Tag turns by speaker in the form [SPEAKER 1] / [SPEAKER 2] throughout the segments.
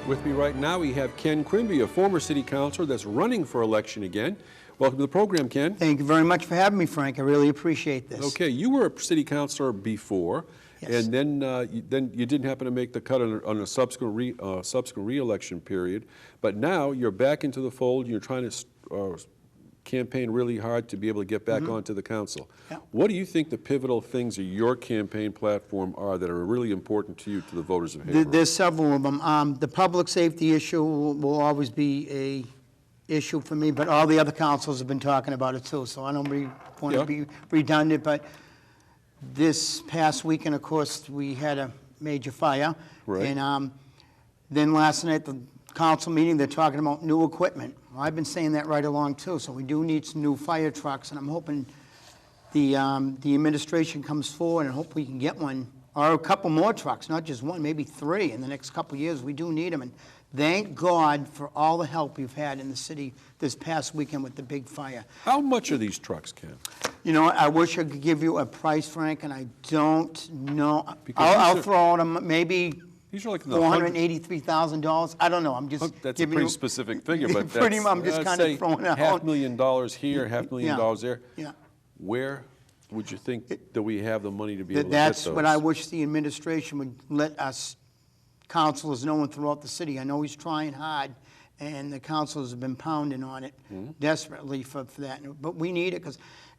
[SPEAKER 1] With me right now, we have Ken Quimby, a former city councilor that's running for election again. Welcome to the program, Ken.
[SPEAKER 2] Thank you very much for having me, Frank. I really appreciate this.
[SPEAKER 1] Okay, you were a city councilor before,
[SPEAKER 2] Yes.
[SPEAKER 1] and then you didn't happen to make the cut on a subsequent re-election period. But now you're back into the fold. You're trying to campaign really hard to be able to get back onto the council.
[SPEAKER 2] Yeah.
[SPEAKER 1] What do you think the pivotal things of your campaign platform are that are really important to you, to the voters of Haverhill?
[SPEAKER 2] There's several of them. The public safety issue will always be a issue for me, but all the other councils have been talking about it too, so I don't want to be redundant. But this past weekend, of course, we had a major fire.
[SPEAKER 1] Right.
[SPEAKER 2] And then last night, the council meeting, they're talking about new equipment. Well, I've been saying that right along too, so we do need some new fire trucks, and I'm hoping the administration comes forward and hope we can get one, or a couple more trucks, not just one, maybe 3 in the next couple of years. We do need them, and thank God for all the help we've had in the city this past weekend with the big fire.
[SPEAKER 1] How much are these trucks, Ken?
[SPEAKER 2] You know, I wish I could give you a price, Frank, and I don't know. I'll throw them maybe
[SPEAKER 1] these are like in the
[SPEAKER 2] $483,000. I don't know. I'm just
[SPEAKER 1] that's a pretty specific figure, but
[SPEAKER 2] pretty much I'm just kind of throwing out
[SPEAKER 1] $500,000 here, $500,000 there.
[SPEAKER 2] Yeah.
[SPEAKER 1] Where would you think that we have the money to be able to get
[SPEAKER 2] That's
[SPEAKER 1] those?
[SPEAKER 2] what I wish the administration would let us councilors know throughout the city. I know he's trying hard, and the councilors have been pounding on it desperately for that. But we need it because,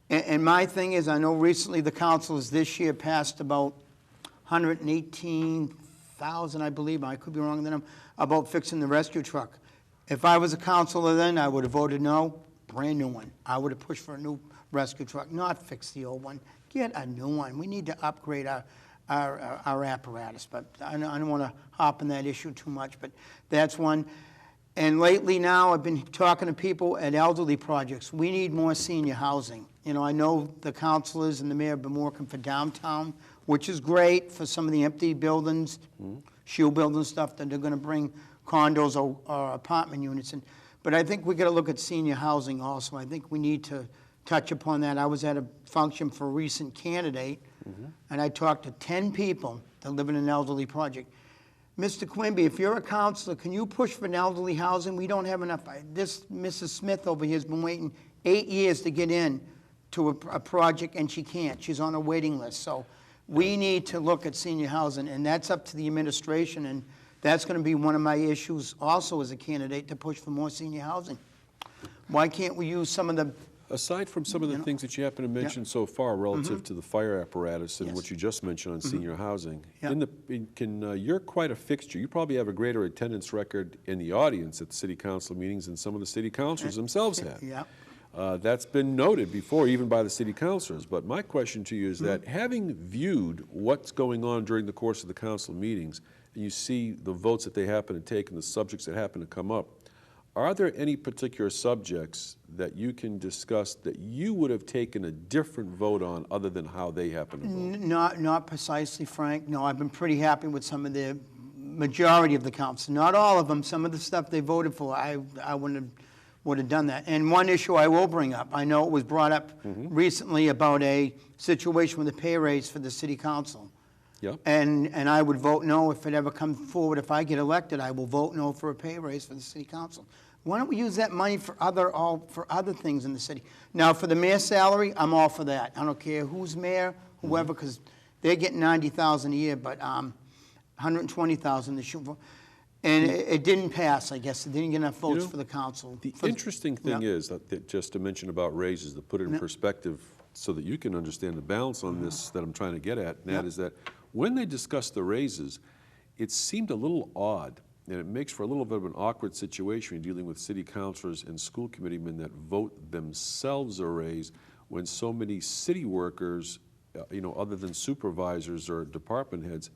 [SPEAKER 2] and my thing is, I know recently the councilors this year passed about 118,000, I believe, I could be wrong with them, about fixing the rescue truck. If I was a councilor then, I would have voted no, brand new one. I would have pushed for a new rescue truck, not fix the old one. Get a new one. We need to upgrade our apparatus, but I don't want to hop on that issue too much, but that's one. And lately now, I've been talking to people at elderly projects. We need more senior housing. You know, I know the councilors and the mayor have been working for downtown, which is great for some of the empty buildings, shield building stuff, that they're going to bring condos or apartment units in. But I think we got to look at senior housing also. I think we need to touch upon that. I was at a function for a recent candidate, and I talked to 10 people that live in an elderly project. Mr. Quimby, if you're a counselor, can you push for an elderly housing? We don't have enough. This Mrs. Smith over here has been waiting 8 years to get in to a project, and she can't. She's on a waiting list. So we need to look at senior housing, and that's up to the administration, and that's going to be one of my issues also as a candidate, to push for more senior housing. Why can't we use some of the...
[SPEAKER 1] Aside from some of the things that you happen to mention so far relative to the fire apparatus and what you just mentioned on senior housing, you're quite a fixture. You probably have a greater attendance record in the audience at the city council meetings than some of the city councilors themselves have.
[SPEAKER 2] Yeah.
[SPEAKER 1] That's been noted before, even by the city councilors. But my question to you is that, having viewed what's going on during the course of the council meetings, and you see the votes that they happen to take and the subjects that happen to come up, are there any particular subjects that you can discuss that you would have taken a different vote on other than how they happen to vote?
[SPEAKER 2] Not precisely, Frank. No, I've been pretty happy with some of the majority of the council. Not all of them. Some of the stuff they voted for, I would have done that. And one issue I will bring up, I know it was brought up recently about a situation with a pay raise for the city council.
[SPEAKER 1] Yep.
[SPEAKER 2] And I would vote no if it ever comes forward. If I get elected, I will vote no for a pay raise for the city council. Why don't we use that money for other things in the city? Now, for the mayor's salary, I'm all for that. I don't care who's mayor, whoever, because they're getting $90,000 a year, but $120,000 this year. And it didn't pass, I guess. It didn't get enough votes for the council.
[SPEAKER 1] The interesting thing is that just to mention about raises, to put it in perspective so that you can understand the balance on this that I'm trying to get at, and that is that when they discussed the raises, it seemed a little odd, and it makes for a little bit of an awkward situation when dealing with city councilors and school committeemen that vote themselves a raise when so many city workers, other than supervisors or department heads,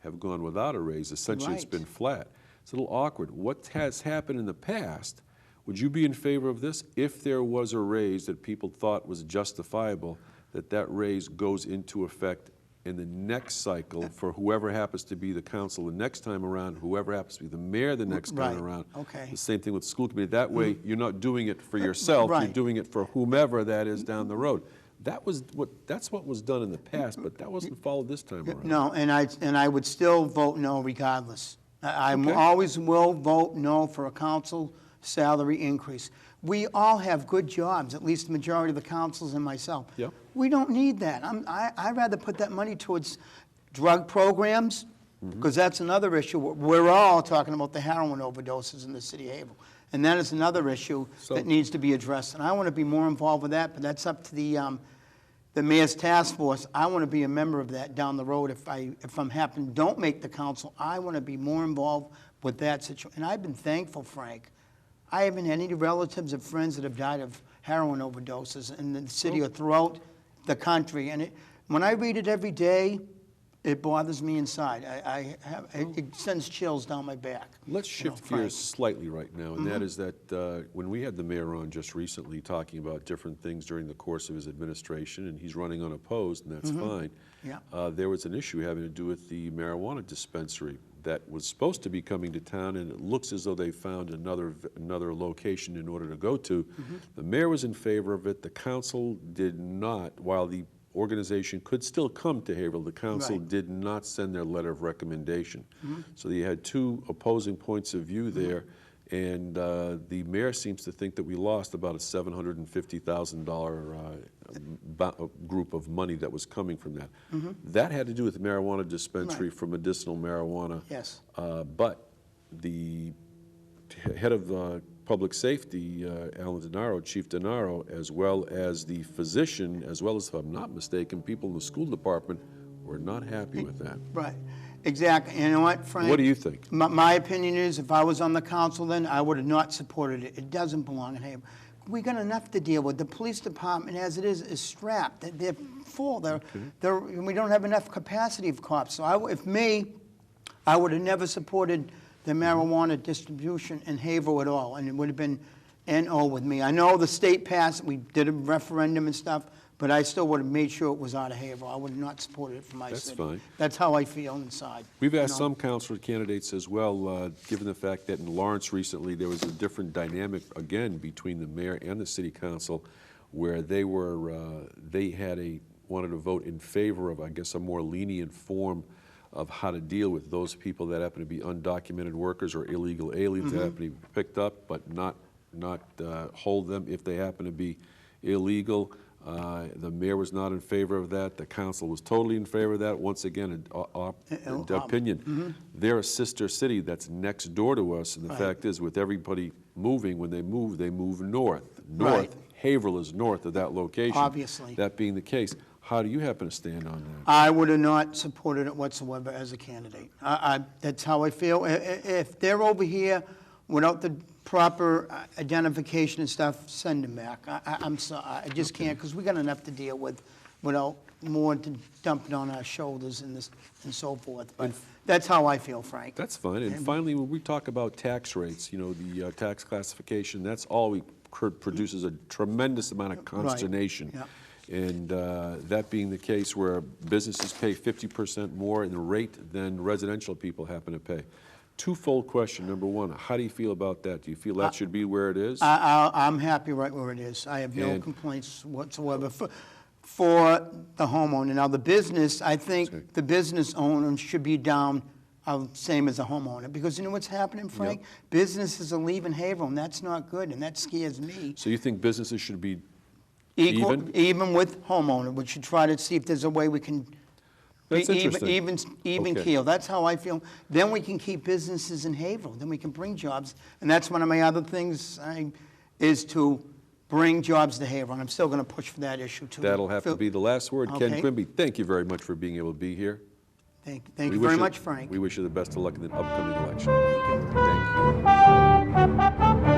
[SPEAKER 1] have gone without a raise. Essentially, it's been flat. It's a little awkward. What has happened in the past, would you be in favor of this? If there was a raise that people thought was justifiable, that raise goes into effect in the next cycle for whoever happens to be the council the next time around, whoever happens to be the mayor the next time around.
[SPEAKER 2] Okay.
[SPEAKER 1] The same thing with the school committee. That way, you're not doing it for yourself, you're doing it for whomever that is down the road. That's what was done in the past, but that wasn't followed this time around.
[SPEAKER 2] No, and I would still vote no regardless. I
[SPEAKER 1] Okay.
[SPEAKER 2] always will vote no for a council salary increase. We all have good jobs, at least the majority of the councils and myself.
[SPEAKER 1] Yep.
[SPEAKER 2] We don't need that. I'd rather put that money towards drug programs, because that's another issue. We're all talking about the heroin overdoses in the city of Haverhill. And that is another issue
[SPEAKER 1] So-
[SPEAKER 2] that needs to be addressed. And I want to be more involved with that, but that's up to the mayor's task force. I want to be a member of that down the road. If I'm don't make the council, I want to be more involved with that situation. And I've been thankful, Frank. I haven't had any relatives or friends that have died of heroin overdoses in the city or throughout the country. And when I read it every day, it bothers me inside. It sends chills down my back.
[SPEAKER 1] Let's
[SPEAKER 2] you know,
[SPEAKER 1] shift
[SPEAKER 2] Frank.
[SPEAKER 1] gears slightly right now, and that is that when we had the mayor on just recently talking about different things during the course of his administration, and he's running unopposed, and that's fine,
[SPEAKER 2] Yeah.
[SPEAKER 1] there was an issue having to do with the marijuana dispensary that was supposed to be coming to town, and it looks as though they found another location in order to go to. The mayor was in favor of it. The council did not, while the organization could still come to Haverhill, the council
[SPEAKER 2] Right.
[SPEAKER 1] did not send their letter of recommendation. So you had two opposing points of view there, and the mayor seems to think that we lost about a $750,000 group of money that was coming from that. That had to do with the marijuana dispensary
[SPEAKER 2] Right.
[SPEAKER 1] for medicinal marijuana.
[SPEAKER 2] Yes.
[SPEAKER 1] But the head of public safety, Alan Denaro, Chief Denaro, as well as the physician, as well as, if I'm not mistaken, people in the school department were not happy with that.
[SPEAKER 2] Right, exactly. And you know what, Frank?
[SPEAKER 1] What do you think?
[SPEAKER 2] My opinion is, if I was on the council then, I would have not supported it. It doesn't belong in Haverhill. We got enough to deal with. The police department, as it is strapped. They're full. We don't have enough capacity of cops. So I would have never supported the marijuana distribution in Haverhill at all, and it would have been NO with me. I know the state passed, we did a referendum and stuff, but I still would have made sure it was out of Haverhill. I would have not supported it for my
[SPEAKER 1] That's
[SPEAKER 2] city.
[SPEAKER 1] fine.
[SPEAKER 2] That's how I feel inside.
[SPEAKER 1] We've asked
[SPEAKER 2] you know?
[SPEAKER 1] some council candidates as well, given the fact that in Lawrence recently, there was a different dynamic, again, between the mayor and the city council, where they wanted to vote in favor of, I guess, a more lenient form of how to deal with those people that happen to be undocumented workers or illegal aliens that happen to be picked up, but not hold them if they happen to be illegal. The mayor was not in favor of that. The council was totally in favor of that. Once again, an opinion. They're a sister city that's next door to us, and the fact is, with everybody moving, when they move north.
[SPEAKER 2] Right.
[SPEAKER 1] Haverhill is north of that location.
[SPEAKER 2] Obviously.
[SPEAKER 1] That being the case, how do you happen to stand on that?
[SPEAKER 2] I would have not supported it whatsoever as a candidate. That's how I feel. If they're over here without the proper identification and stuff, send them back. I'm sorry, I just can't, because we got enough to deal with without more to dump it on our shoulders and so forth. But that's how I feel, Frank.
[SPEAKER 1] That's fine. And finally, when we talk about tax rates, the tax classification, that's all produces a tremendous amount of consternation.
[SPEAKER 2] Yeah.
[SPEAKER 1] And that being the case where businesses pay 50% more in the rate than residential people happen to pay. Twofold question. Number one, how do you feel about that? Do you feel that should be where it is?
[SPEAKER 2] I'm happy right where it is. I have no complaints whatsoever for the homeowner. Now, the business, I think the business owner should be down same as a homeowner, because you know what's happening, Frank?
[SPEAKER 1] Yep.
[SPEAKER 2] Businesses are leaving Haverhill, and that's not good, and that scares me.
[SPEAKER 1] So you think businesses should be
[SPEAKER 2] Even with homeowner, we should try to see if there's a way we can
[SPEAKER 1] That's
[SPEAKER 2] be
[SPEAKER 1] interesting.
[SPEAKER 2] even
[SPEAKER 1] Okay.
[SPEAKER 2] keel. That's how I feel. Then we can keep businesses in Haverhill. Then we can bring jobs, and that's one of my other things is to bring jobs to Haverhill. And I'm still going to push for that issue too.
[SPEAKER 1] That'll have to be the last word. Ken
[SPEAKER 2] Okay.
[SPEAKER 1] Quimby, thank you very much for being able to be here.
[SPEAKER 2] Thank
[SPEAKER 1] We
[SPEAKER 2] you
[SPEAKER 1] wish
[SPEAKER 2] very much, Frank.
[SPEAKER 1] We wish you the best of luck in the upcoming election.
[SPEAKER 2] Thank you.
[SPEAKER 1] Thank you.